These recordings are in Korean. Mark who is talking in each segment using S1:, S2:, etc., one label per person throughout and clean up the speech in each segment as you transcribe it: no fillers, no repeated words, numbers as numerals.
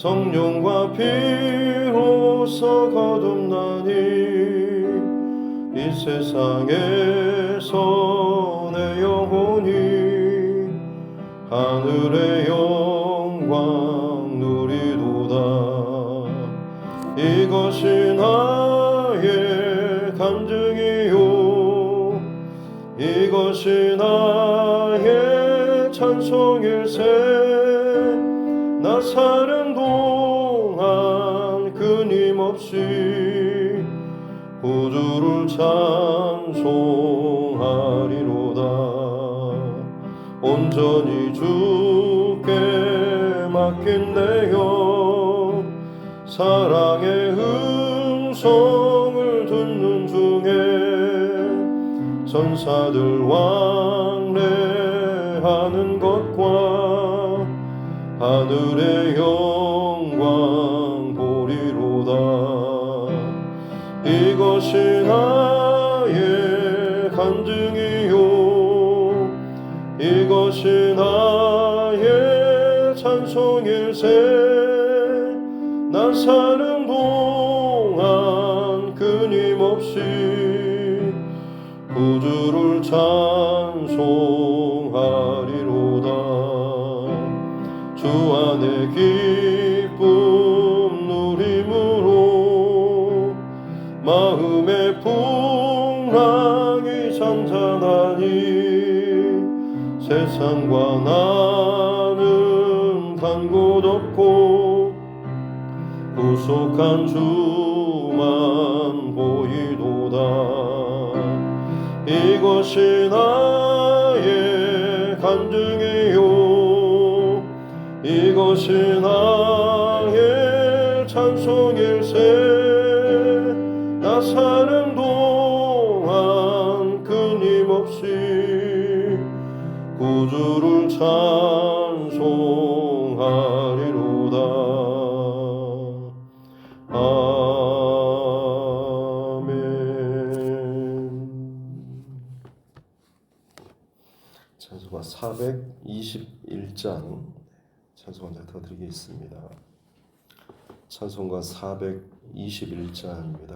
S1: 성령과 피로써 거듭나니 이 세상에서 내 영혼이 하늘의 영광 누리도다. 이것이 나의 간증이요 이것이 나의 찬송일세. 나 사는 동안 끊임없이 구주를 찬송하리로다. 온전히 주께 맡긴 내 영 사랑의 음성을 듣는 중에 천사들 왕래하는 것과 하늘의 영광 보리로다. 이것이 나의 간증이요 이것이 나의 찬송일세. 나 사는 동안 끊임없이 구주를 찬송하리로다. 주 안에 기쁨 누림으로 마음의 풍랑이 잔잔하니 세상과 나는 간 곳 없고 구속한 주만 보이도다. 이것이 나의 간증이요 이것이 나의 찬송일세. 나 사는 동안 끊임없이 구주를 찬송하리로다. 아멘. 찬송가 421장 찬송 한 장 더 드리겠습니다. 찬송가 421장입니다.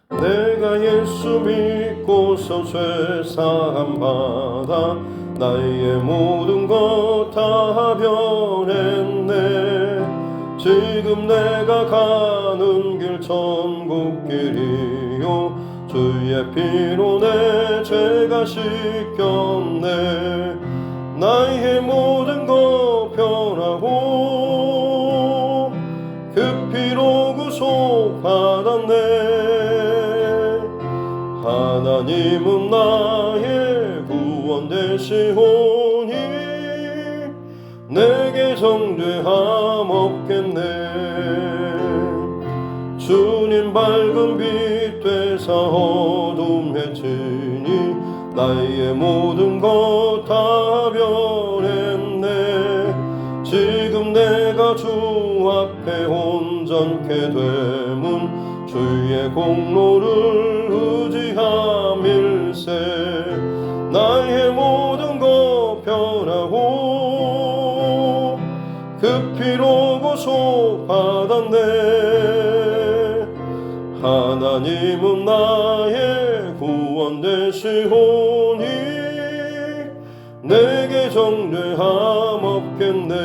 S1: 내가 예수 믿고서 죄사함 받아 나의 모든 것 다 변했네. 지금 내가 가는 길 천국길이요 주의 피로 내 죄가 씻겼네. 나의 모든 것 변하고 그 피로 구속받았네. 하나님은 나의 구원 되시오니 내게 정죄함 없겠네. 주님 밝은 빛 되사 어둠해지니 나의 모든 것 다 변했네. 지금 내가 주 앞에 온전케 됨은 주의 공로를 의지함일세. 나의 모든 것 변하고 그 피로 구속받았네. 하나님은 나의 구원 되시오니 내게 정죄함 없겠네.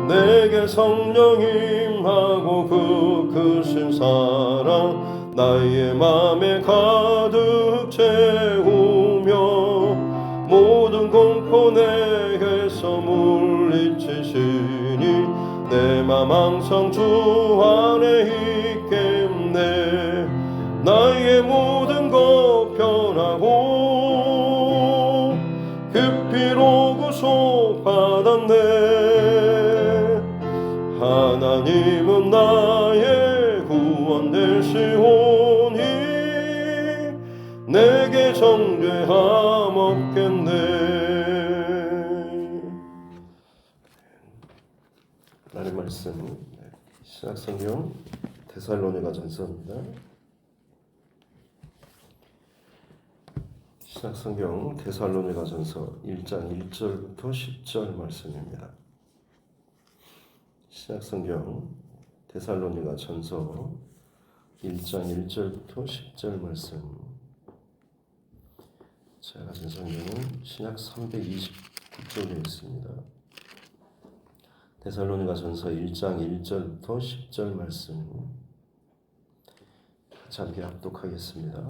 S1: 내게 성령 임하고 그 크신 사랑 나의 맘에 가득 채우며 모든 공포 내게서 물리치시니 내 맘 항상 주 안에 있겠네. 나의 모든 것 변하고 그 피로 구속받았네. 하나님은 나의 구원 되시오니 내게 정죄함 없겠네. 하나님 말씀 신약성경 데살로니가 전서입니다. 신약성경 데살로니가전서 1장 1절부터 10절 말씀입니다. 신약성경 데살로니가전서 1장 1절부터 10절 말씀. 제가 가진 성경은 신약 329쪽에 있습니다. 데살로니가전서 1장 1절부터 10절 말씀 같이 함께 합독하겠습니다.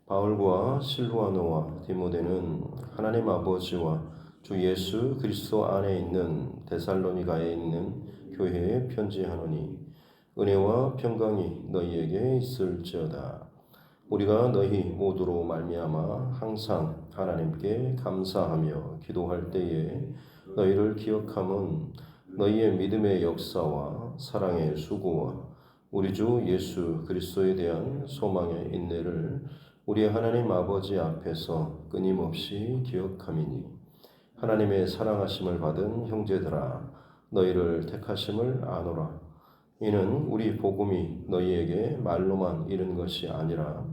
S1: 바울과 실루아노와 디모데는 하나님 아버지와 주 예수 그리스도 안에 있는 데살로니가에 있는 교회에 편지하노니 은혜와 평강이 너희에게 있을지어다. 우리가 너희 모두로 말미암아 항상 하나님께 감사하며 기도할 때에 너희를 기억함은 너희의 믿음의 역사와 사랑의 수고와 우리 주 예수 그리스도에 대한 소망의 인내를 우리 하나님 아버지 앞에서 끊임없이 기억함이니 하나님의 사랑하심을 받은 형제들아 너희를 택하심을 아노라. 이는 우리 복음이 너희에게 말로만 이른 것이 아니라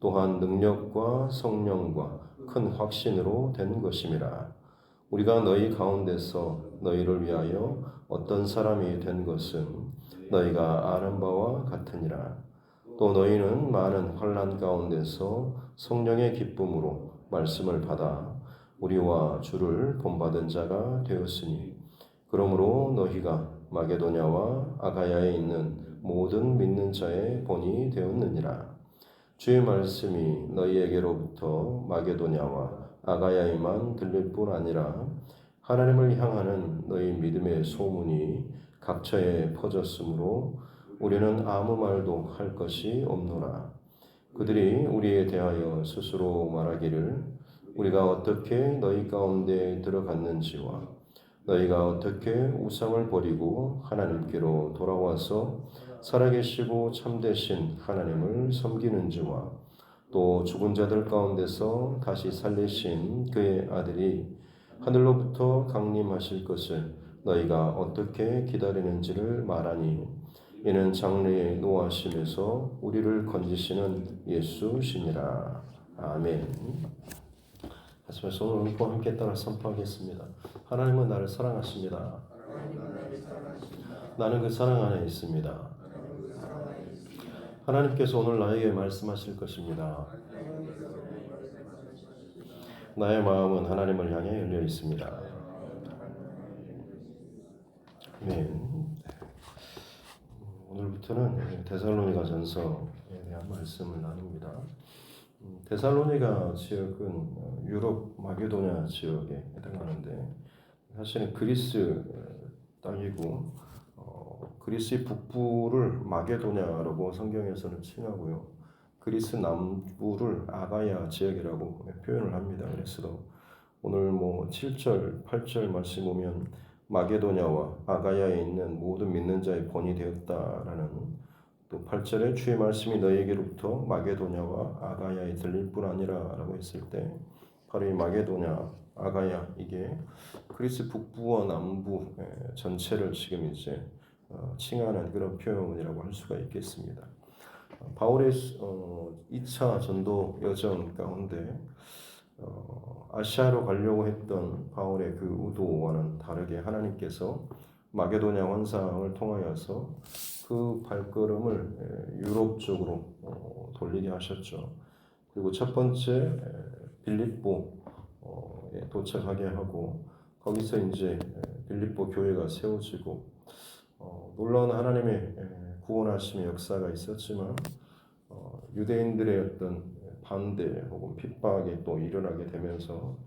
S1: 또한 능력과 성령과 큰 확신으로 된 것임이라. 우리가 너희 가운데서 너희를 위하여 어떤 사람이 된 것은 너희가 아는 바와 같으니라. 또 너희는 많은 환난 가운데서 성령의 기쁨으로 말씀을 받아 우리와 주를 본받은 자가 되었으니 그러므로 너희가 마게도냐와 아가야에 있는 모든 믿는 자의 본이 되었느니라. 주의 말씀이 너희에게로부터 마게도냐와 아가야에만 들릴 뿐 아니라 하나님을 향하는 너희 믿음의 소문이 각처에 퍼졌으므로 우리는 아무 말도 할 것이 없노라. 그들이 우리에 대하여 스스로 말하기를 우리가 어떻게 너희 가운데 들어갔는지와 너희가 어떻게 우상을 버리고 하나님께로 돌아와서 살아계시고 참되신 하나님을 섬기는지와 또 죽은 자들 가운데서 다시 살리신 그의 아들이 하늘로부터 강림하실 것을 너희가 어떻게 기다리는지를 말하니 이는 장래의 노하심에서 우리를 건지시는 예수시니라. 아멘. 하시면서 오늘 은혜와 함께 따라 선포하겠습니다. 하나님은 나를 사랑하십니다. 나는 그 사랑 안에 있습니다. 하나님께서 오늘 나에게 말씀하실 것입니다. 나의 마음은 하나님을 향해 열려 있습니다. 아멘. 오늘부터는 데살로니가전서에 대한 말씀을 나눕니다. 데살로니가 지역은 유럽 마게도냐 지역에 해당하는데 사실은 그리스 땅이고 그리스의 북부를 마게도냐라고 성경에서는 칭하고요. 그리스 남부를 아가야 지역이라고 표현을 합니다. 그래서 오늘 7절, 8절 말씀 보면 마게도냐와 아가야에 있는 모든 믿는 자의 본이 되었다라는 또 8절에 주의 말씀이 너희에게로부터 마게도냐와 아가야에 들릴 뿐 아니라 라고 했을 때 바로 이 마게도냐, 아가야 이게 그리스 북부와 남부 전체를 지금 이제 칭하는 그런 표현이라고 할 수가 있겠습니다. 바울의 2차 전도 여정 가운데 아시아로 가려고 했던 바울의 그 의도와는 다르게 하나님께서 마게도냐 환상을 통하여서 그 발걸음을 유럽 쪽으로 돌리게 하셨죠. 그리고 첫 번째 빌립보에 도착하게 하고 거기서 이제 빌립보 교회가 세워지고 놀라운 하나님의 구원하심의 역사가 있었지만 유대인들의 어떤 반대 혹은 핍박이 또 일어나게 되면서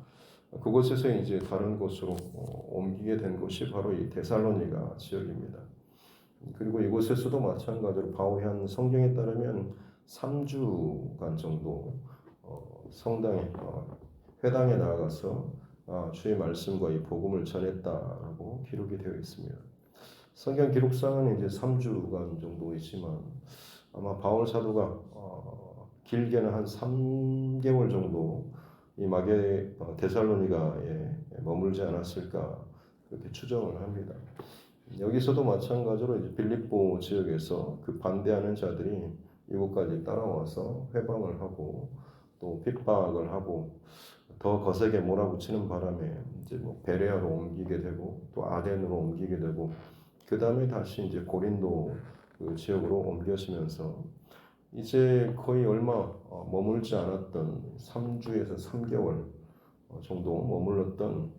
S1: 그곳에서 이제 다른 곳으로 옮기게 된 곳이 바로 이 데살로니가 지역입니다. 그리고 이곳에서도 마찬가지로 바울이 한 성경에 따르면 3주간 정도 성당에 회당에 나아가서 주의 말씀과 이 복음을 전했다라고 기록이 되어 있습니다. 성경 기록상은 이제 3주간 정도이지만 아마 바울 사도가 길게는 한 3개월 정도 이 데살로니가에 머물지 않았을까 그렇게 추정을 합니다. 여기서도 마찬가지로 이제 빌립보 지역에서 그 반대하는 자들이 이곳까지 따라와서 회방을 하고 또 핍박을 하고 더 거세게 몰아붙이는 바람에 이제 뭐 베레아로 옮기게 되고 또 아덴으로 옮기게 되고 그 다음에 다시 이제 고린도 그 지역으로 옮겨지면서 이제 거의 얼마 머물지 않았던 3주에서 3개월 정도 머물렀던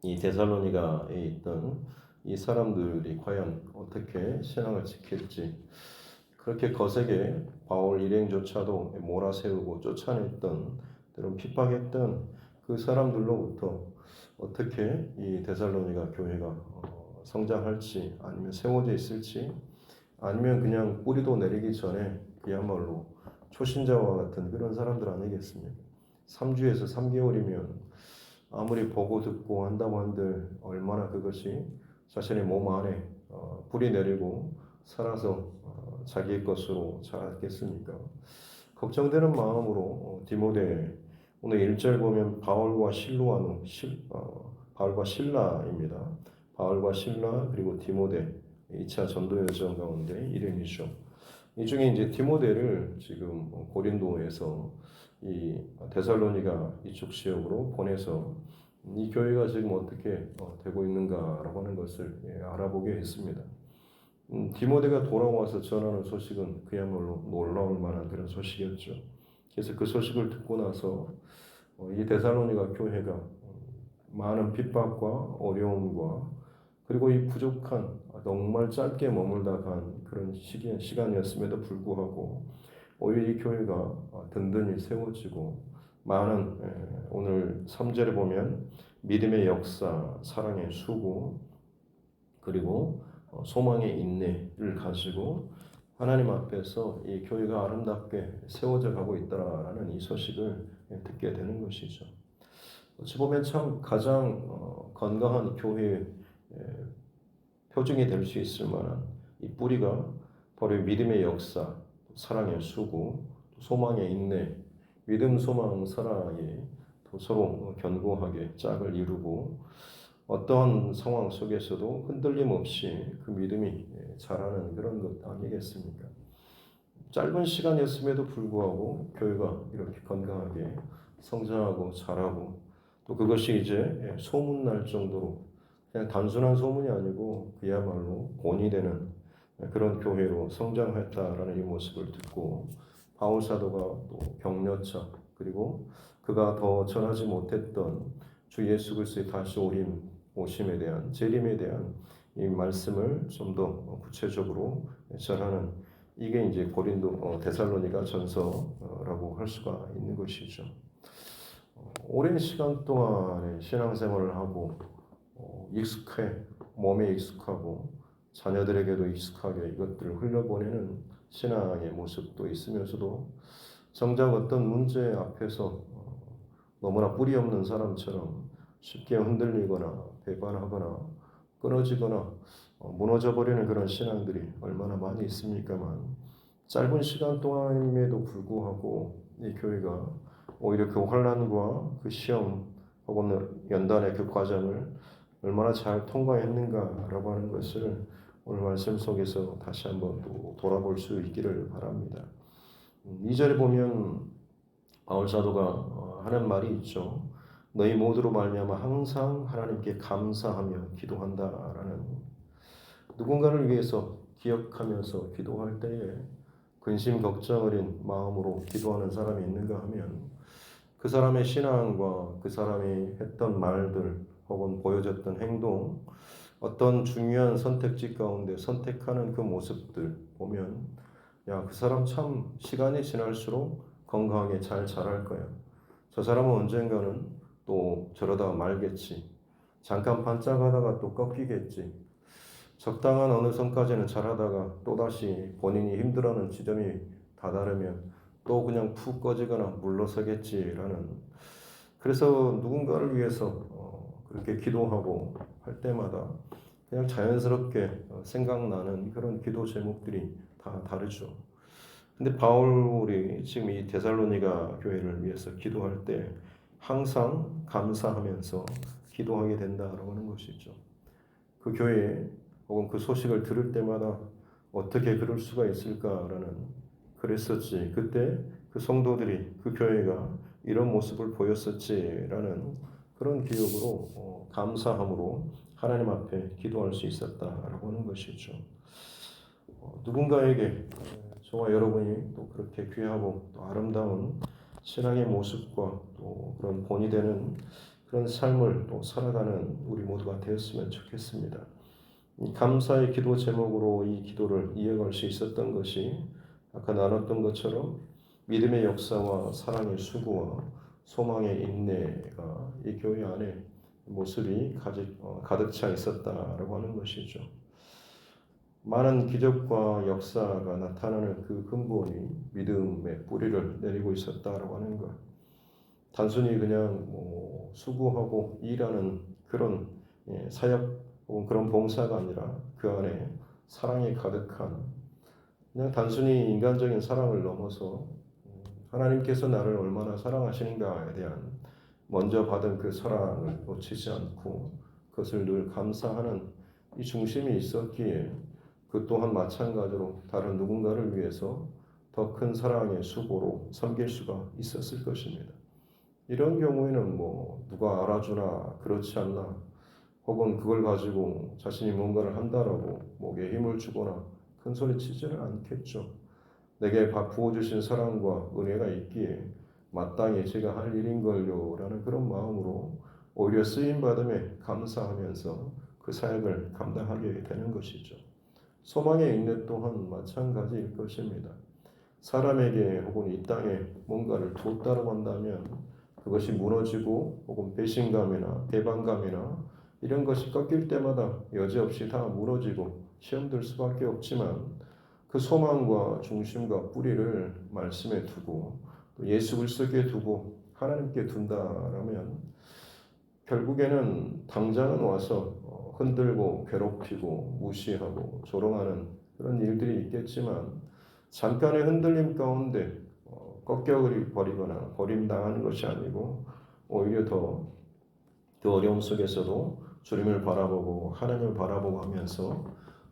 S1: 이 데살로니가에 있던 이 사람들이 과연 어떻게 신앙을 지킬지 그렇게 거세게 바울 일행조차도 몰아세우고 쫓아냈던 그런 핍박했던 그 사람들로부터 어떻게 이 데살로니가 교회가 성장할지 아니면 세워져 있을지 아니면 그냥 뿌리도 내리기 전에 그야말로 초신자와 같은 그런 사람들 아니겠습니까? 3주에서 3개월이면 아무리 보고 듣고 한다고 한들 얼마나 그것이 자신의 몸 안에 뿌리 내리고 살아서 자기의 것으로 자랐겠습니까? 걱정되는 마음으로 디모데 오늘 1절 보면 바울과 실라입니다. 바울과 실라 그리고 디모데 2차 전도 여정 가운데 이름이죠. 이 중에 이제 디모데를 지금 고린도에서 이 데살로니가 이쪽 지역으로 보내서 이 교회가 지금 어떻게 되고 있는가라고 하는 것을 알아보게 했습니다. 디모데가 돌아와서 전하는 소식은 그야말로 놀라울 만한 그런 소식이었죠. 그래서 그 소식을 듣고 나서 이 데살로니가 교회가 많은 핍박과 어려움과 그리고 이 부족한 정말 짧게 머물다 간 그런 시간이었음에도 불구하고 오히려 이 교회가 든든히 세워지고 많은 오늘 3절에 보면 믿음의 역사, 사랑의 수고 그리고 소망의 인내를 가지고 하나님 앞에서 이 교회가 아름답게 세워져 가고 있다라는 이 소식을 듣게 되는 것이죠. 어찌 보면 참 가장 건강한 교회의 표징이 될 수 있을 만한 이 뿌리가 바로 믿음의 역사, 사랑의 수고, 소망의 인내, 믿음, 소망, 사랑이 서로 견고하게 짝을 이루고 어떠한 상황 속에서도 흔들림 없이 그 믿음이 자라는 그런 것 아니겠습니까? 짧은 시간이었음에도 불구하고 교회가 이렇게 건강하게 성장하고 자라고 또 그것이 이제 소문날 정도로 그냥 단순한 소문이 아니고 그야말로 본이 되는 그런 교회로 성장했다라는 이 모습을 듣고 바울 사도가 또 격려차 그리고 그가 더 전하지 못했던 주 예수 그리스도의 다시 오심에 대한 재림에 대한 이 말씀을 좀 더 구체적으로 전하는 이게 이제 고린도 데살로니가 전서라고 할 수가 있는 것이죠. 오랜 시간 동안의 신앙생활을 하고 몸에 익숙하고 자녀들에게도 익숙하게 이것들을 흘려보내는 신앙의 모습도 있으면서도 정작 어떤 문제 앞에서 너무나 뿌리 없는 사람처럼 쉽게 흔들리거나 배반하거나 끊어지거나 무너져버리는 그런 신앙들이 얼마나 많이 있습니까만 짧은 시간 동안임에도 불구하고 이 교회가 오히려 그 환난과 그 시험 혹은 연단의 그 과정을 얼마나 잘 통과했는가라고 하는 것을 오늘 말씀 속에서 다시 한번 또 돌아볼 수 있기를 바랍니다. 2절에 보면 바울 사도가 하는 말이 있죠. 너희 모두로 말미암아 항상 하나님께 감사하며 기도한다라는 누군가를 위해서 기억하면서 기도할 때에 근심 걱정 어린 마음으로 기도하는 사람이 있는가 하면 그 사람의 신앙과 그 사람이 했던 말들 혹은 보여줬던 행동 어떤 중요한 선택지 가운데 선택하는 그 모습들 보면 야, 그 사람 참 시간이 지날수록 건강하게 잘 자랄 거야. 저 사람은 언젠가는 또 저러다가 말겠지. 잠깐 반짝하다가 또 꺾이겠지. 적당한 어느 선까지는 잘하다가 또다시 본인이 힘들어하는 지점이 다다르면 또 그냥 푹 꺼지거나 물러서겠지라는 그래서 누군가를 위해서 그렇게 기도하고 할 때마다 그냥 자연스럽게 생각나는 그런 기도 제목들이 다 다르죠. 근데 바울이 지금 이 데살로니가 교회를 위해서 기도할 때 항상 감사하면서 기도하게 된다라고 하는 것이죠. 그 교회 혹은 그 소식을 들을 때마다 어떻게 그럴 수가 있을까라는 그랬었지. 그때 그 성도들이 그 교회가 이런 모습을 보였었지라는 그런 기억으로 감사함으로 하나님 앞에 기도할 수 있었다라고 하는 것이죠. 누군가에게 저와 여러분이 또 그렇게 귀하고 또 아름다운 신앙의 모습과 또 그런 본이 되는 그런 삶을 또 살아가는 우리 모두가 되었으면 좋겠습니다. 이 감사의 기도 제목으로 이 기도를 이어갈 수 있었던 것이 아까 나눴던 것처럼 믿음의 역사와 사랑의 수고와 소망의 인내가 이 교회 안에 모습이 가득 차 있었다라고 하는 것이죠. 많은 기적과 역사가 나타나는 그 근본이 믿음의 뿌리를 내리고 있었다라고 하는 것. 단순히 그냥 수고하고 일하는 그런 사역 혹은 그런 봉사가 아니라 그 안에 사랑이 가득한 그냥 단순히 인간적인 사랑을 넘어서 하나님께서 나를 얼마나 사랑하시는가에 대한 먼저 받은 그 사랑을 놓치지 않고 그것을 늘 감사하는 이 중심이 있었기에 그 또한 마찬가지로 다른 누군가를 위해서 더 큰 사랑의 수고로 섬길 수가 있었을 것입니다. 이런 경우에는 누가 알아주나 그렇지 않나 혹은 그걸 가지고 자신이 뭔가를 한다라고 목에 힘을 주거나 큰 소리 치지는 않겠죠. 내게 부어주신 사랑과 은혜가 있기에 마땅히 제가 할 일인걸요 라는 그런 마음으로 오히려 쓰임받음에 감사하면서 그 사역을 감당하게 되는 것이죠. 소망의 인내 또한 마찬가지일 것입니다. 사람에게 혹은 이 땅에 뭔가를 두었다고 한다면 그것이 무너지고 혹은 배신감이나 배반감이나 이런 것이 꺾일 때마다 여지없이 다 무너지고 시험들 수밖에 없지만 그 소망과 중심과 뿌리를 말씀에 두고 또 예수 그리스도께 두고 하나님께 둔다라면 결국에는 당장은 와서 흔들고 괴롭히고 무시하고 조롱하는 그런 일들이 있겠지만 잠깐의 흔들림 가운데 꺾여버리거나 버림당하는 것이 아니고 오히려 그 어려움 속에서도 주님을 바라보고 하나님을 바라보고 하면서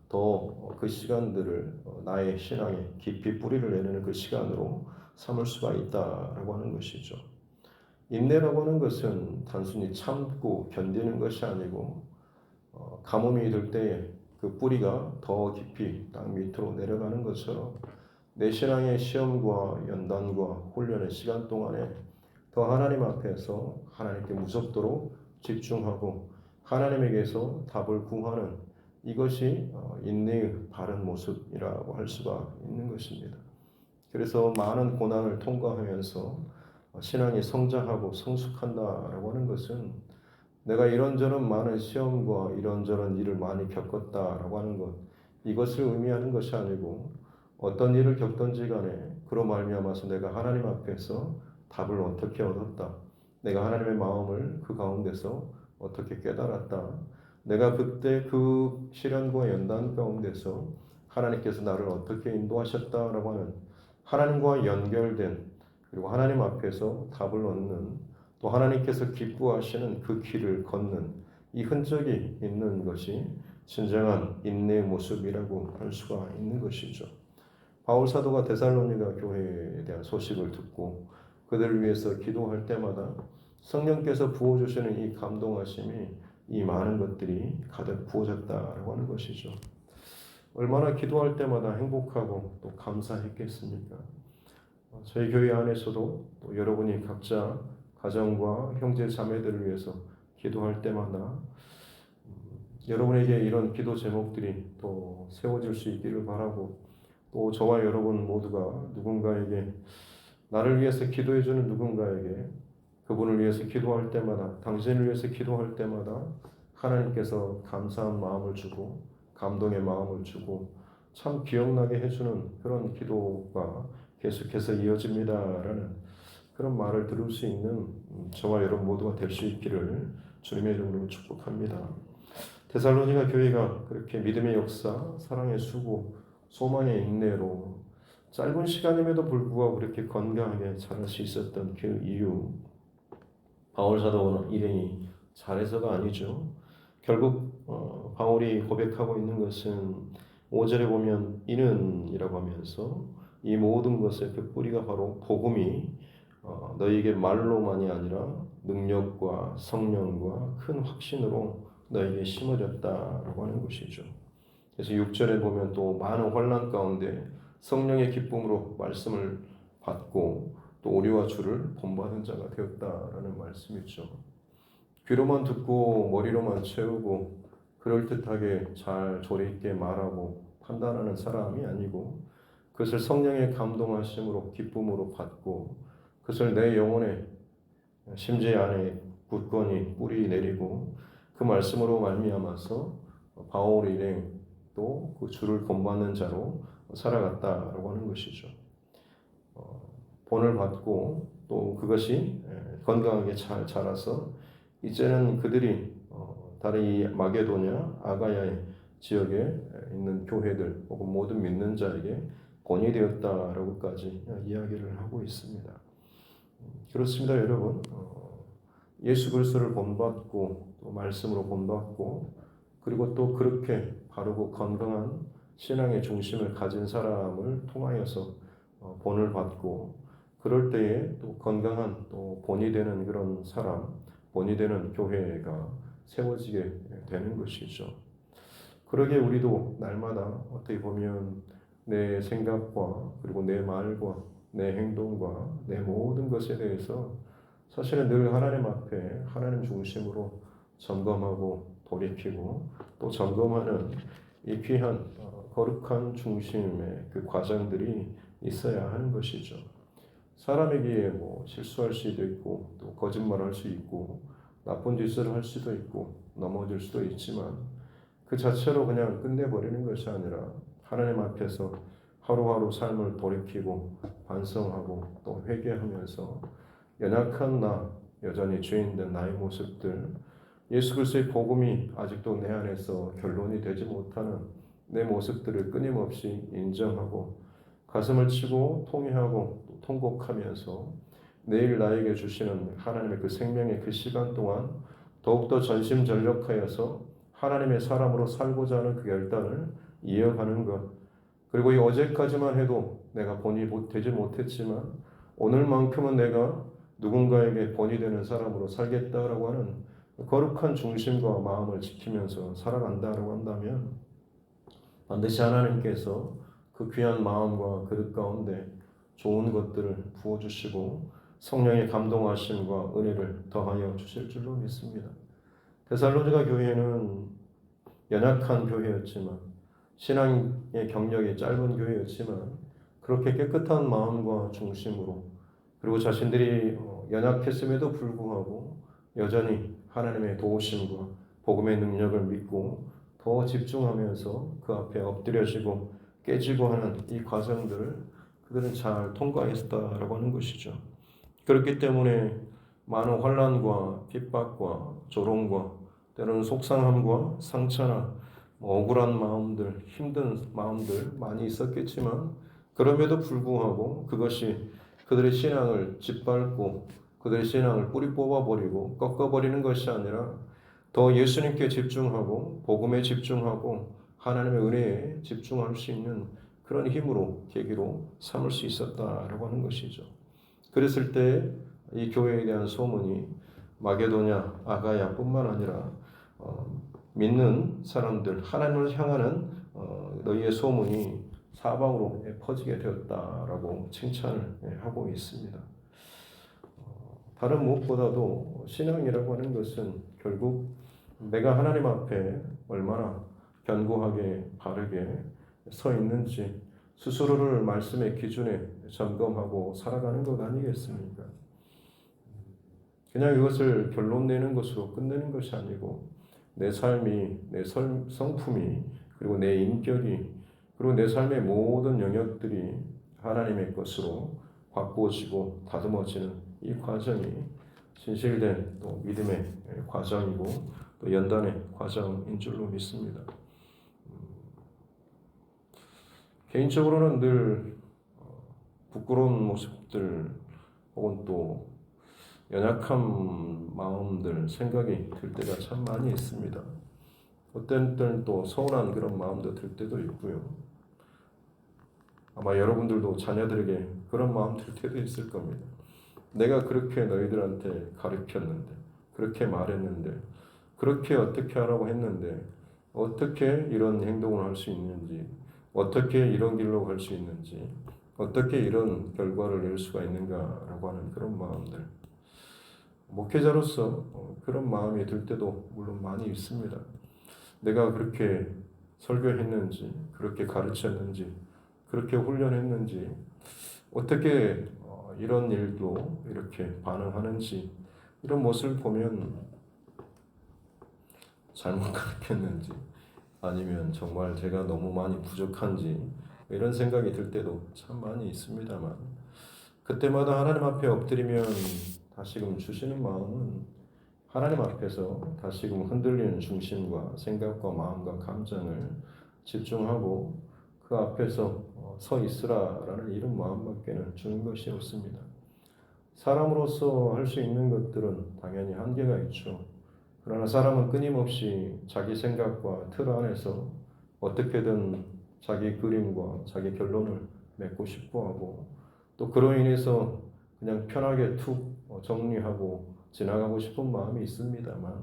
S1: 더 그 시간들을 나의 신앙에 깊이 뿌리를 내리는 그 시간으로 삼을 수가 있다라고 하는 것이죠. 인내라고 하는 것은 단순히 참고 견디는 것이 아니고 가뭄이 들 때에 그 뿌리가 더 깊이 땅 밑으로 내려가는 것처럼 내 신앙의 시험과 연단과 훈련의 시간 동안에 더 하나님 앞에서 하나님께 무섭도록 집중하고 하나님에게서 답을 구하는 이것이 인내의 바른 모습이라고 할 수가 있는 것입니다. 그래서 많은 고난을 통과하면서 신앙이 성장하고 성숙한다라고 하는 것은 내가 이런저런 많은 시험과 이런저런 일을 많이 겪었다라고 하는 것 이것을 의미하는 것이 아니고 어떤 일을 겪든지 간에 그로 말미암아서 내가 하나님 앞에서 답을 어떻게 얻었다. 내가 하나님의 마음을 그 가운데서 어떻게 깨달았다. 내가 그때 그 시련과 연단 가운데서 하나님께서 나를 어떻게 인도하셨다라고 하는 하나님과 연결된 그리고 하나님 앞에서 답을 얻는 또 하나님께서 기뻐하시는 그 길을 걷는 이 흔적이 있는 것이 진정한 인내의 모습이라고 할 수가 있는 것이죠. 바울 사도가 데살로니가 교회에 대한 소식을 듣고 그들을 위해서 기도할 때마다 성령께서 부어주시는 이 감동하심이 이 많은 것들이 가득 부어졌다라고 하는 것이죠. 얼마나 기도할 때마다 행복하고 또 감사했겠습니까? 저희 교회 안에서도 또 여러분이 각자 가정과 형제 자매들을 위해서 기도할 때마다 여러분에게 이런 기도 제목들이 또 세워질 수 있기를 바라고 또 저와 여러분 모두가 누군가에게 나를 위해서 기도해주는 누군가에게 그분을 위해서 기도할 때마다 당신을 위해서 기도할 때마다 하나님께서 감사한 마음을 주고 감동의 마음을 주고 참 기억나게 해주는 그런 기도가 계속해서 이어집니다라는 그런 말을 들을 수 있는 저와 여러분 모두가 될 수 있기를 주님의 이름으로 축복합니다. 데살로니가 교회가 그렇게 믿음의 역사, 사랑의 수고, 소망의 인내로 짧은 시간임에도 불구하고 그렇게 건강하게 자랄 수 있었던 그 이유 바울 사도는 일행이 잘해서가 아니죠. 결국 바울이 고백하고 있는 것은 5절에 보면 이는이라고 하면서 이 모든 것의 그 뿌리가 바로 복음이 너희에게 말로만이 아니라 능력과 성령과 큰 확신으로 너희에게 심어졌다라고 하는 것이죠. 그래서 6절에 보면 또 많은 환난 가운데 성령의 기쁨으로 말씀을 받고 또 오리와 주를 본받은 자가 되었다라는 말씀이죠. 귀로만 듣고 머리로만 채우고 그럴듯하게 잘 조리 있게 말하고 판단하는 사람이 아니고 그것을 성령의 감동하심으로 기쁨으로 받고 그것을 내 영혼의 심지 안에 굳건히 뿌리 내리고 그 말씀으로 말미암아서 바울 일행 또 그 주를 본받는 자로 살아갔다라고 하는 것이죠. 본을 받고 또 그것이 건강하게 잘 자라서 이제는 그들이 다른 이 마게도냐 아가야의 지역에 있는 교회들 혹은 모든 믿는 자에게 본이 되었다라고까지 이야기를 하고 있습니다. 그렇습니다, 여러분. 예수 그리스도를 본받고 또 말씀으로 본받고 그리고 또 그렇게 바르고 건강한 신앙의 중심을 가진 사람을 통하여서 본을 받고 그럴 때에 또 건강한 또 본이 되는 그런 사람, 본이 되는 교회가 세워지게 되는 것이죠. 그러게 우리도 날마다 어떻게 보면 내 생각과 그리고 내 말과 내 행동과 내 모든 것에 대해서 사실은 늘 하나님 앞에 하나님 중심으로 점검하고 돌이키고 또 점검하는 이 귀한 거룩한 중심의 그 과정들이 있어야 하는 것이죠. 사람에게 뭐 실수할 수도 있고 또 거짓말할 수 있고 나쁜 짓을 할 수도 있고 넘어질 수도 있지만 그 자체로 그냥 끝내버리는 것이 아니라 하나님 앞에서 하루하루 삶을 돌이키고 반성하고 또 회개하면서 연약한 나, 여전히 죄인된 나의 모습들, 예수 그리스도의 복음이 아직도 내 안에서 결론이 되지 못하는 내 모습들을 끊임없이 인정하고 가슴을 치고 통회하고 통곡하면서 내일 나에게 주시는 하나님의 그 생명의 그 시간 동안 더욱더 전심전력하여서 하나님의 사람으로 살고자 하는 그 결단을 이어가는 것. 그리고 이 어제까지만 해도 내가 본이 되지 못했지만 오늘만큼은 내가 누군가에게 본이 되는 사람으로 살겠다라고 하는 거룩한 중심과 마음을 지키면서 살아간다라고 한다면 반드시 하나님께서 그 귀한 마음과 그릇 가운데 좋은 것들을 부어주시고 성령의 감동하심과 은혜를 더하여 주실 줄로 믿습니다. 데살로니가 교회는 연약한 교회였지만 신앙의 경력이 짧은 교회였지만 그렇게 깨끗한 마음과 중심으로 그리고 자신들이 연약했음에도 불구하고 여전히 하나님의 도우심과 복음의 능력을 믿고 더 집중하면서 그 앞에 엎드려지고 깨지고 하는 이 과정들을 그들은 잘 통과했다라고 하는 것이죠. 그렇기 때문에 많은 환난과 핍박과 조롱과 때로는 속상함과 상처나 억울한 마음들, 힘든 마음들 많이 있었겠지만 그럼에도 불구하고 그것이 그들의 신앙을 짓밟고 그들의 신앙을 뿌리 뽑아버리고 꺾어버리는 것이 아니라 더 예수님께 집중하고 복음에 집중하고 하나님의 은혜에 집중할 수 있는 그런 힘으로 계기로 삼을 수 있었다라고 하는 것이죠. 그랬을 때 이 교회에 대한 소문이 마게도냐 아가야뿐만 아니라 믿는 사람들 하나님을 향하는 너희의 소문이 사방으로 퍼지게 되었다라고 칭찬을 하고 있습니다. 다른 무엇보다도 신앙이라고 하는 것은 결국 내가 하나님 앞에 얼마나 견고하게 바르게 서 있는지 스스로를 말씀의 기준에 점검하고 살아가는 것 아니겠습니까? 그냥 이것을 결론 내는 것으로 끝내는 것이 아니고 내 삶이, 내 성품이, 그리고 내 인격이, 그리고 내 삶의 모든 영역들이 하나님의 것으로 바꾸어지고 다듬어지는 이 과정이 진실된 또 믿음의 과정이고 또 연단의 과정인 줄로 믿습니다. 개인적으로는 늘 부끄러운 모습들 혹은 또 연약한 마음들 생각이 들 때가 참 많이 있습니다. 어떤 때는 또 서운한 그런 마음도 들 때도 있고요. 아마 여러분들도 자녀들에게 그런 마음 들 때도 있을 겁니다. 내가 그렇게 너희들한테 가르쳤는데, 그렇게 말했는데, 그렇게 어떻게 하라고 했는데, 어떻게 이런 행동을 할 수 있는지, 어떻게 이런 길로 갈 수 있는지, 어떻게 이런 결과를 낼 수가 있는가라고 하는 그런 마음들. 목회자로서 그런 마음이 들 때도 물론 많이 있습니다. 내가 그렇게 설교했는지, 그렇게 가르쳤는지, 그렇게 훈련했는지, 어떻게 이런 일도 이렇게 반응하는지, 이런 모습을 보면 잘못 가르쳤는지, 아니면 정말 제가 너무 많이 부족한지, 이런 생각이 들 때도 참 많이 있습니다만, 그때마다 하나님 앞에 엎드리면 다시금 주시는 마음은 하나님 앞에서 다시금 흔들리는 중심과 생각과 마음과 감정을 집중하고 그 앞에서 서 있으라라는 이런 마음밖에는 주는 것이 없습니다. 사람으로서 할 수 있는 것들은 당연히 한계가 있죠. 그러나 사람은 끊임없이 자기 생각과 틀 안에서 어떻게든 자기 그림과 자기 결론을 맺고 싶어 하고 또 그로 인해서 그냥 편하게 툭 정리하고 지나가고 싶은 마음이 있습니다만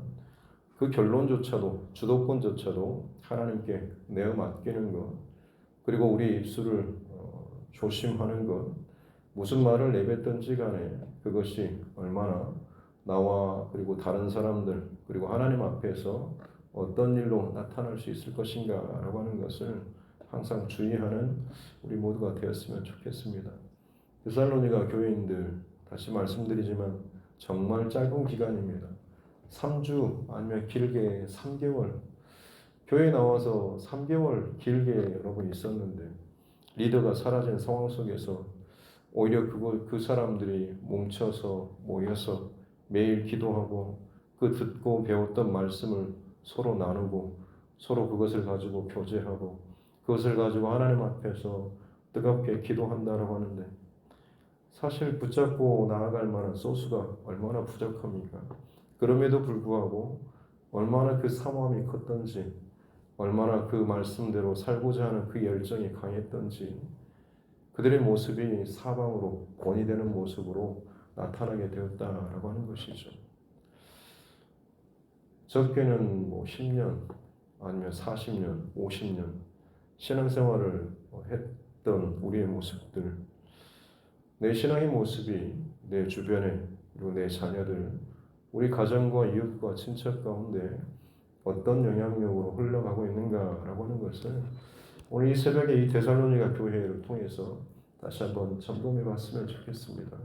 S1: 그 결론조차도 주도권조차도 하나님께 내어 맡기는 것 그리고 우리 입술을 조심하는 것 무슨 말을 내뱉든지 간에 그것이 얼마나 나와 그리고 다른 사람들 그리고 하나님 앞에서 어떤 일로 나타날 수 있을 것인가라고 하는 것을 항상 주의하는 우리 모두가 되었으면 좋겠습니다. 데살로니가 교회인들 다시 말씀드리지만 정말 짧은 기간입니다. 3주 아니면 길게 3개월 교회에 나와서 3개월 길게 여러분 있었는데 리더가 사라진 상황 속에서 오히려 그 사람들이 뭉쳐서 모여서 매일 기도하고 그 듣고 배웠던 말씀을 서로 나누고 서로 그것을 가지고 교제하고 그것을 가지고 하나님 앞에서 뜨겁게 기도한다라고 하는데 사실 붙잡고 나아갈 만한 소스가 얼마나 부족합니까? 그럼에도 불구하고 얼마나 그 사모함이 컸던지 얼마나 그 말씀대로 살고자 하는 그 열정이 강했던지 그들의 모습이 사방으로 본이 되는 모습으로 나타나게 되었다라고 하는 것이죠. 적게는 10년 아니면 40년, 50년 신앙생활을 했던 우리의 모습들 내 신앙의 모습이 내 주변에 그리고 내 자녀들 우리 가정과 이웃과 친척 가운데 어떤 영향력으로 흘러가고 있는가라고 하는 것을 오늘 이 새벽에 이 데살로니가 교회를 통해서 다시 한번 점검해 봤으면 좋겠습니다.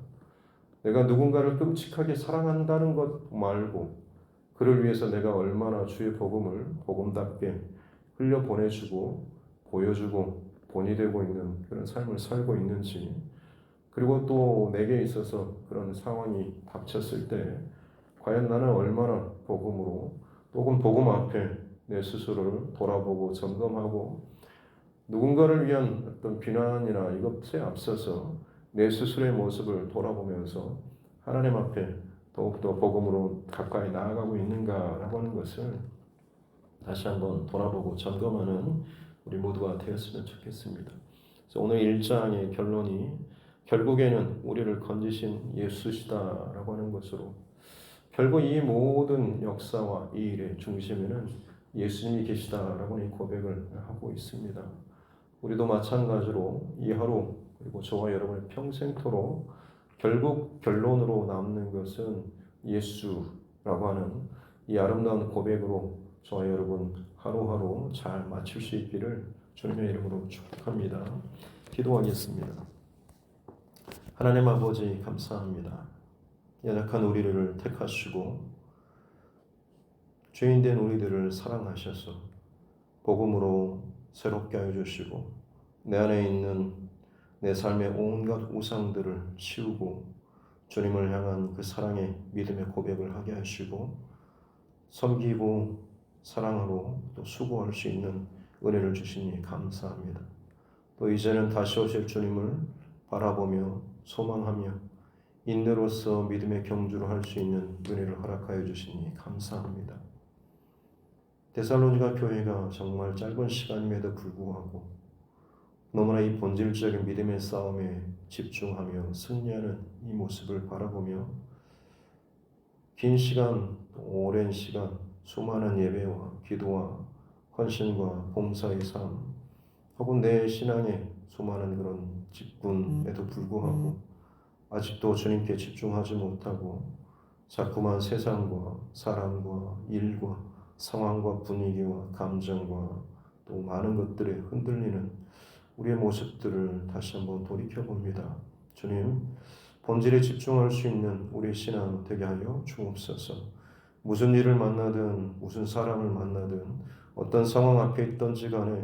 S1: 내가 누군가를 끔찍하게 사랑한다는 것 말고 그를 위해서 내가 얼마나 주의 복음을 복음답게 흘려보내주고 보여주고 본이 되고 있는 그런 삶을 살고 있는지 그리고 또 내게 있어서 그런 상황이 닥쳤을 때 과연 나는 얼마나 복음으로 혹은 복음 앞에 내 스스로를 돌아보고 점검하고 누군가를 위한 어떤 비난이나 이것에 앞서서 내 스스로의 모습을 돌아보면서 하나님 앞에 더욱더 복음으로 가까이 나아가고 있는가라고 하는 것을 다시 한번 돌아보고 점검하는 우리 모두가 되었으면 좋겠습니다. 그래서 오늘 1장의 결론이 결국에는 우리를 건지신 예수시다라고 하는 것으로 결국 이 모든 역사와 이 일의 중심에는 예수님이 계시다라고 하는 고백을 하고 있습니다. 우리도 마찬가지로 이 하루 그리고 저와 여러분의 평생토록 결국 결론으로 남는 것은 예수라고 하는 이 아름다운 고백으로 저와 여러분 하루하루 잘 마칠 수 있기를 주님의 이름으로 축복합니다. 기도하겠습니다. 하나님 아버지 감사합니다. 연약한 우리를 택하시고 죄인된 우리들을 사랑하셔서 복음으로 새롭게 하여 주시고 내 안에 있는 내 삶의 온갖 우상들을 치우고 주님을 향한 그 사랑의 믿음의 고백을 하게 하시고 섬기고 사랑하고 또 수고할 수 있는 은혜를 주시니 감사합니다. 또 이제는 다시 오실 주님을 바라보며 소망하며 인내로서 믿음의 경주를 할 수 있는 은혜를 허락하여 주시니 감사합니다. 데살로니가 교회가 정말 짧은 시간임에도 불구하고 너무나 이 본질적인 믿음의 싸움에 집중하며 승리하는 이 모습을 바라보며 긴 시간, 오랜 시간, 수많은 예배와 기도와 헌신과 봉사의 삶, 혹은 내 신앙의 수많은 그런 직분에도 불구하고 아직도 주님께 집중하지 못하고 자꾸만 세상과 사람과 일과 상황과 분위기와 감정과 또 많은 것들에 흔들리는 우리의 모습들을 다시 한번 돌이켜봅니다. 주님, 본질에 집중할 수 있는 우리의 신앙 되게 하여 주옵소서. 무슨 일을 만나든 무슨 사람을 만나든 어떤 상황 앞에 있던지 간에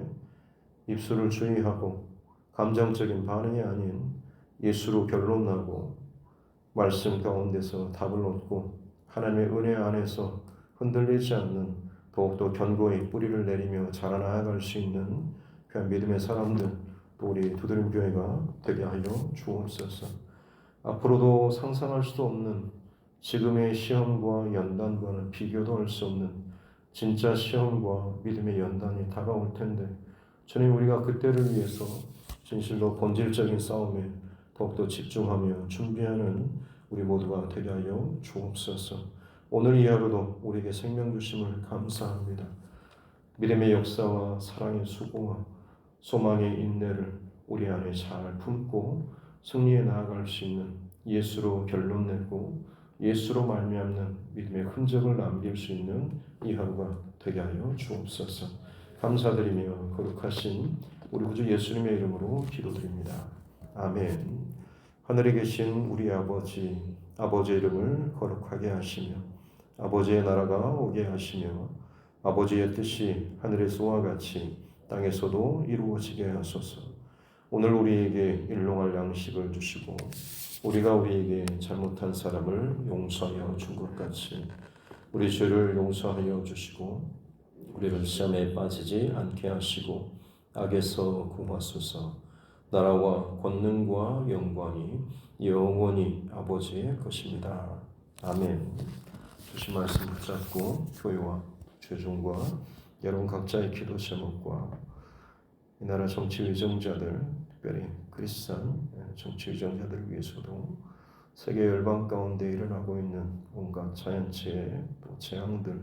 S1: 입술을 주의하고 감정적인 반응이 아닌 예수로 결론나고 말씀 가운데서 답을 얻고 하나님의 은혜 안에서 흔들리지 않는 더욱더 견고히 뿌리를 내리며 자라나갈 수 있는 그런 믿음의 사람들, 또 우리 두드림교회가 되게 하여 주옵소서. 앞으로도 상상할 수도 없는 지금의 시험과 연단과는 비교도 할 수 없는 진짜 시험과 믿음의 연단이 다가올 텐데 주님, 우리가 그때를 위해서 진실로 본질적인 싸움에 더욱더 집중하며 준비하는 우리 모두가 되게 하여 주옵소서. 오늘 이 하루도 우리에게 생명 주심을 감사합니다. 믿음의 역사와 사랑의 수고와 소망의 인내를 우리 안에 잘 품고 승리에 나아갈 수 있는 예수로 결론 내고 예수로 말미암는 믿음의 흔적을 남길 수 있는 이 하루가 되게 하여 주옵소서. 감사드리며 거룩하신 우리 구주 예수님의 이름으로 기도드립니다. 아멘. 하늘에 계신 우리 아버지, 아버지의 이름을 거룩하게 하시며 아버지의 나라가 오게 하시며 아버지의 뜻이 하늘에서와 같이 땅에서도 이루어지게 하소서. 오늘 우리에게 일용할 양식을 주시고 우리가 우리에게 잘못한 사람을 용서하여 준 것 같이 우리 죄를 용서하여 주시고 우리를 시험에 빠지지 않게 하시고 악에서 구하소서. 나라와 권능과 영광이 영원히 아버지의 것입니다. 아멘. 주신 말씀 붙잡고 교회와 죄종과 여러분 각자의 기도 제목과 이 나라 정치 위정자들, 특별히 그리스도인 정치 위정자들을 위해서도 세계 열방 가운데 일어나고 있는 온갖 자연재해, 또 재앙들,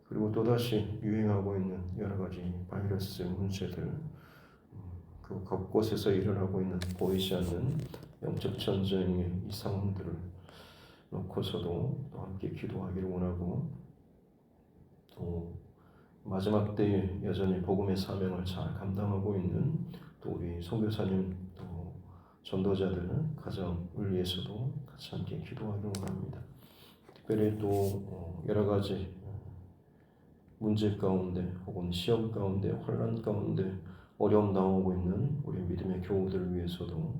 S1: 그리고 또다시 유행하고 있는 여러 가지 바이러스 문제들, 그 곳곳에서 일어나고 있는 보이지 않는 영적 전쟁의 이 상황들을 놓고서도 또 함께 기도하기를 원하고, 또 마지막 때에 여전히 복음의 사명을 잘 감당하고 있는 또 우리 선교사님, 또 전도자들 가정을 위해서도 같이 함께 기도하기를 원합니다. 특별히 또 여러 가지 문제 가운데 혹은 시험 가운데 혼란 가운데 어려움 당하고 있는 우리 믿음의 교우들을 위해서도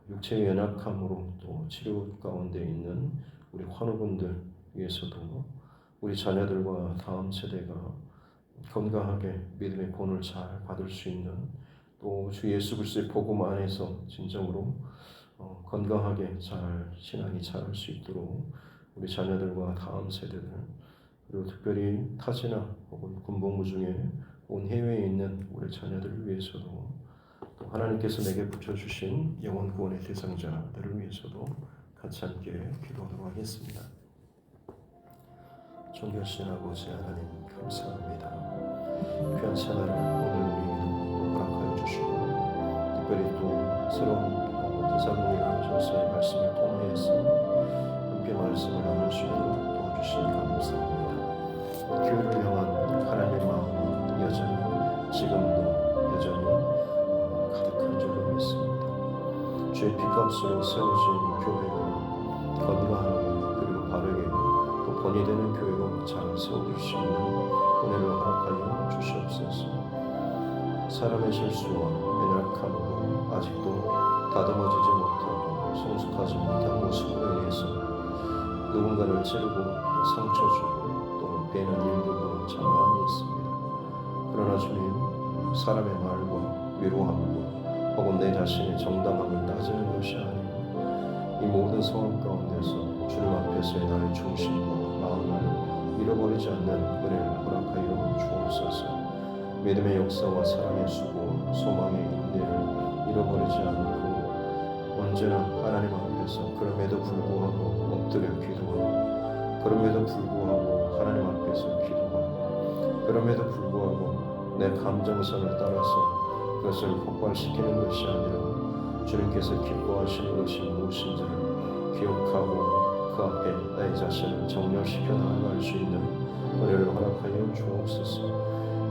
S1: 육체의 연약함으로 또 치료 가운데 있는 우리 환우분들 위해서도 우리 자녀들과 다음 세대가 건강하게 믿음의 본을 잘 받을 수 있는, 또 주 예수 그리스도의 복음 안에서 진정으로 건강하게 잘 신앙이 자랄 수 있도록 우리 자녀들과 다음 세대들, 그리고 특별히 타지나 혹은 군복무 중에 온 해외에 있는 우리 자녀들을 위해서도, 또 하나님께서 내게 붙여주신 영원 구원의 대상자들을 위해서도 같이 함께 기도하도록 하겠습니다. 존귀하신 아버지 하나님, 감사합니다. 귀한 새날을 오늘 우리에게도 또 허락하여 주시고, 특별히 또 새로운 대사로니가전서의 말씀을 통해서 함께 말씀을 나눌 수 있도록 도와주시니 감사합니다. 교회를 향한 하나님의 마음이 여전히 지금도 여전히 가득한 줄로 믿습니다. 주의 피값으로 세워진 교회가 건강하게 그리고 바르게 또 본이 되는 교회로 잘 세워질 수 있는 은혜를 허락하여 주시옵소서. 사람의 실수와 연약함으로 아직도 다듬어지지 못하고 성숙하지 못한 모습으로 인해서 누군가를 찌르고 상처 주고 또 베는 일들도 참 많이 있습니다. 그러나 주님, 사람의 말과 위로함과 혹은 내 자신의 정당함을 따지는 것이 아니고 이 모든 상황 가운데서 주님 앞에서의 나의 중심과 마음을 잃어버리지 않는 은혜를 허락하여 주옵소서. 믿음의 역사와 사랑의 수고, 소망의 인내를 잃어버리지 않고 언제나 하나님 앞에서 그럼에도 불구하고 엎드려 기도하고 그럼에도 불구하고 하나님 앞에서 기도하고 그럼에도 불구하고 내 감정선을 따라서 그것을 폭발시키는 것이 아니라 주님께서 기뻐하시는 것이 무엇인지를 기억하고 그 앞에 나의 자신을 정렬시켜 나아갈 수 있는 은혜를 허락하여 주옵소서.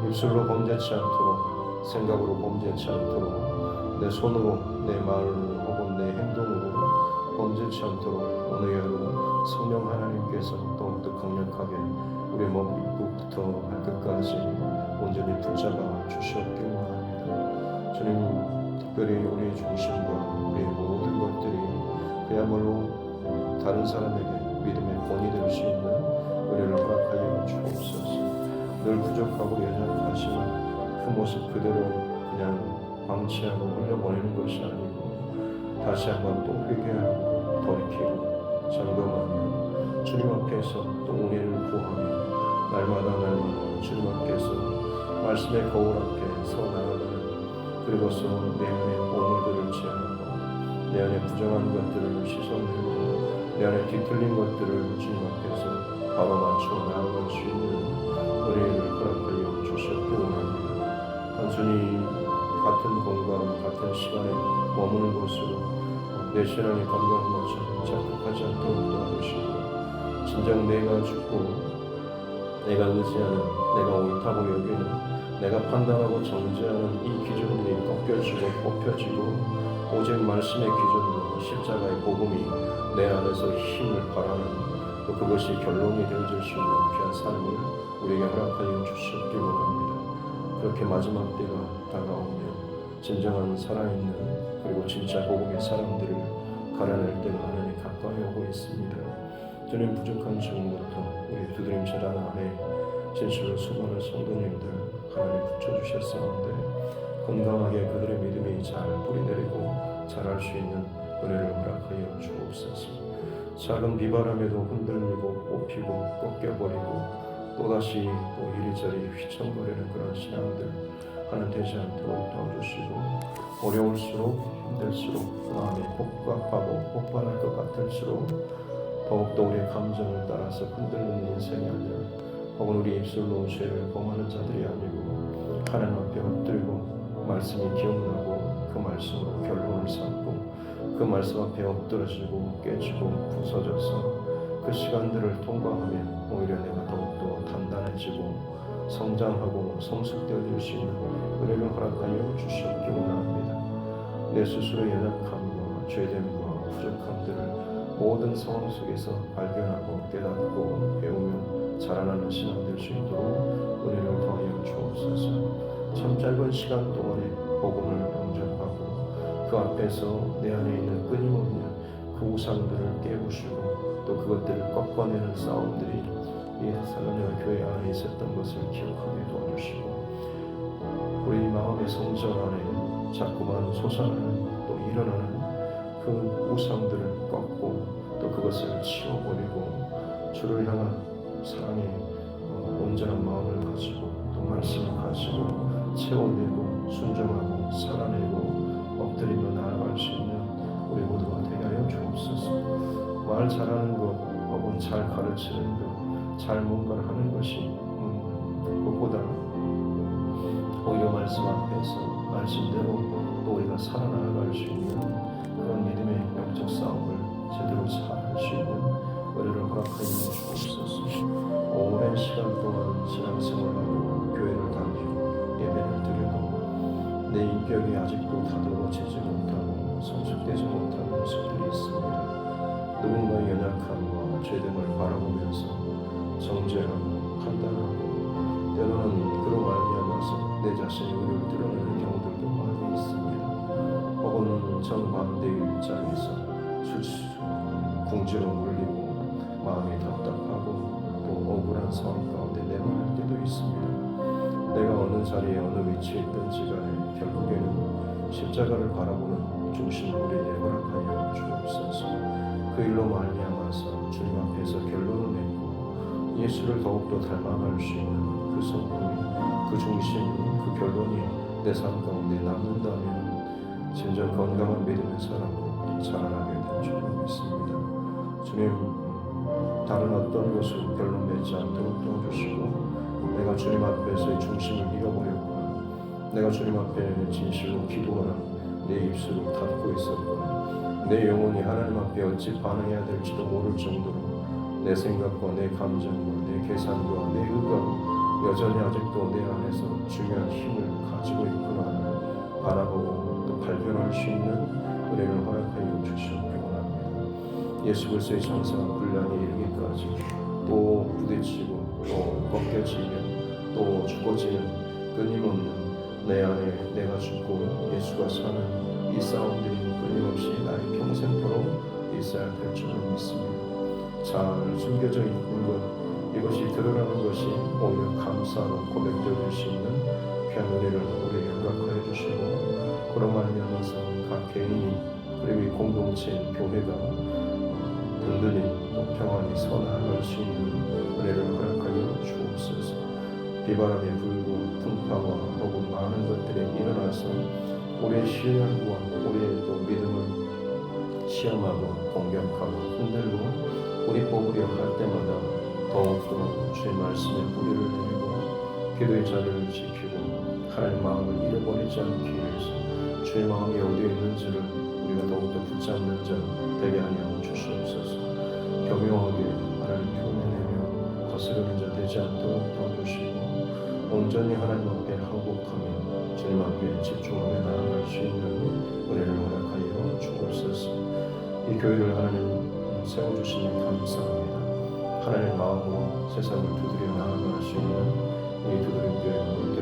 S1: 입술로 범죄치 않도록 생각으로 범죄치 않도록 내 손으로 내 말로 혹은 내 행동으로 범죄치 않도록 오늘 하루 성령 하나님께서 더욱더 강력하게 우리의 머리부터 발끝까지 온전히 붙잡아 주시옵기를 원합니다. 주님, 특별히 우리의 중심과 우리의 모든 것들이 그야말로 다른 사람에게 믿음의 본이 될 수 있는 은혜를 허락하여 주옵소서. 늘 부족하고 연약하지만 그 모습 그대로 그냥 방치하고 흘려보내는 것이 아니고 다시 한번 또 회개하고 돌이키고 점검하며 주님 앞에서 또 은혜를 구하며 날마다 주님 앞에서 말씀의 거울 앞에 서 나아가는 그리고서 내 안에 오물들을 제하고 내 안에 부정한 것들을 씻어내고 내 안에 뒤틀린 것들을 주님 앞에서 바로 맞춰 나아갈 수 있는 은혜를 허락하여 주셨기 원합니다. 단순히 같은 공간, 같은 시간에 머무는 것으로 내 신앙이 건강한 것처럼 착각하지 않도록 도와주시고 진정 내가 죽고 내가 의지하는, 내가 옳다고 여기는, 내가 판단하고 정죄하는 이 기준들이 꺾여지고 뽑혀지고 오직 말씀의 기준으로 십자가의 복음이 내 안에서 힘을 발하는 또 그것이 결론이 되어질 수 있는 귀한 삶을 우리에게 허락하여 주시옵기 원합니다. 그렇게 마지막 때가 다가오며 진정한 살아있는 그리고 진짜 복음의 사람들을 갈아낼 때가 하나님 가까이 오고 있습니다. 주님, 부족한 지금부터 우리 두드림 재단 안에 진실로 수많은 성도님들 하나님 붙여주셨사온데 건강하게 그들의 믿음이 잘 뿌리내리고 자랄 수 있는 은혜를 허락하여 주옵소서. 작은 비바람에도 흔들리고 뽑히고 꺾여버리고 또다시 또 이리저리 휘청거리는 그런 신앙들 하나 되지 않도록 도와주시고 어려울수록 힘들수록 마음이 복잡하고 폭발할 것 같을수록 더욱더 우리의 감정을 따라서 흔들리는 인생이 아니라 혹은 우리 입술로 죄를 범하는 자들이 아니고 하나님 앞에 엎드리고 말씀이 기억나고 그 말씀으로 결론을 삼고 그 말씀 앞에 엎드러지고 깨지고 부서져서 그 시간들을 통과하면 오히려 내가 더욱더 단단해지고 성장하고 성숙되어질 수 있는 은혜를 허락하여 주시옵기 원합니다. 내 스스로의 연약함과 죄됨과 부족함들을 모든 상황 속에서 발견하고 깨닫고 배우며 자라나는 신앙 될 수 있도록 은혜를 더하여 주옵소서. 참 짧은 시간 동안에 복음을 영접하고 그 앞에서 내 안에 있는 끊임없는 그 우상들을 깨부수고 또 그것들을 꺾어내는 싸움들이 이 살로니가 교회 안에 있었던 것을 기억하게 도와주시고 우리 마음의 성전 안에 자꾸만 솟아나는 또 일어나는 그 우상들을 꺾고 또 그것을 치워버리고 주를 향한 사랑의 온전한 마음을 가지고 또 말씀을 가지고 채워내고 순종하고 살아내고 엎드리며 나아갈 수 있는 우리 모두가 되게 하여 주옵소서. 말 잘하는 것 혹은 잘 가르치는 것 잘 뭔가를 하는 것이 무엇보다 오히려 말씀 앞에서 말씀대로 또 우리가 살아나갈 수 있는 그런 믿음의 영적 싸움을 제대로 잘 할 수 있는 은혜를 허락하여 주옵소서. 오랜 시간 동안 신앙생활하고 교회를 다니고 예배를 드려도 내 인격이 아직도 다듬어지지 못하고 성숙되지 못한 모습들이 있습니다. 누군가의 연약함과 죄됨을 바라보면서 정죄하고 판단하고 때로는 그로 말미암아서 내 자신의 의를 드러내는 경우들도 많이 있습니다. 혹은 정반대의 입장에서 궁지로 물리고 마음이 답답하고 또 억울한 상황 가운데 내몰릴 때도 있습니다. 내가 어느 자리에 어느 위치에 있든지 간에 결국에는 십자가를 바라보는 중심 우리에게 허락하여 주옵소서. 그 일로 말미암아서 주님 앞에서 결론을 내고 예수를 더욱더 닮아갈 수 있는 그 성품이 그 중심 그 결론이 내 삶 가운데 남는다면 진정 건강한 믿음의 사람으로 자라나게 될 줄로 믿습니다. 주님, 다른 어떤 것으로 별로 맺지 않도록 도와주시고, 내가 주님 앞에서의 중심을 잃어버렸구나, 내가 주님 앞에 진실로 기도하라 내 입술을 닫고 있었구나, 내 영혼이 하나님 앞에 어찌 반응해야 될지도 모를 정도로 내 생각과 내 감정과 내 계산과 내 의가 여전히 아직도 내 안에서 중요한 힘을 가지고 있구나 바라보고 또 발견할 수 있는 은혜를 허락하여 주시옵기 원합니다. 예수 그리스도의 장사가 분량에 이르기까지 또 부딪히고 또 벗겨지며 또 죽어지는 끊임없는 내 안에 내가 죽고 예수가 사는 이 싸움들이 끊임없이 나의 평생토록 있어야 될 줄로 믿습니다. 잘 숨겨져 있는 것, 이것이 드러나는 것이 오히려 감사로 고백될 수 있는 귀한 은혜를 우리에게 허락하여 주시고, 그로 말미암아서 각 개인이 그리고 이 공동체 교회가 든든히 또 평안히 서나아갈 수 있는 은혜를 허락하여 주옵소서. 비바람이 불고 풍파와 혹은 많은 것들이 일어나서 우리의 신앙과 우리의 또 믿음을 시험하고 공격하고 흔들고 우리 뽑으려 할 때마다 더욱더 주의 말씀에 뿌리를 내리고 기도의 자리를 지키고 하나님 마음을 잃어버리지 않기 위해서 주의 마음이 어디에 있는지를 우리가 더욱더 붙잡는 자 되게 하여 주시옵소서. 교묘하게 하나님 흉내내며 거스르는 자 되지 않도록 도와주시고, 온전히 하나님 앞에 항복하며 주님 앞에 집중하며 나아갈 수 있는 은혜를 허락하여 주옵소서. 이 교회를 하나님 세워주시니 감사합니다. 하나님의 마음으로 세상을 두드려 나아갈 수 있는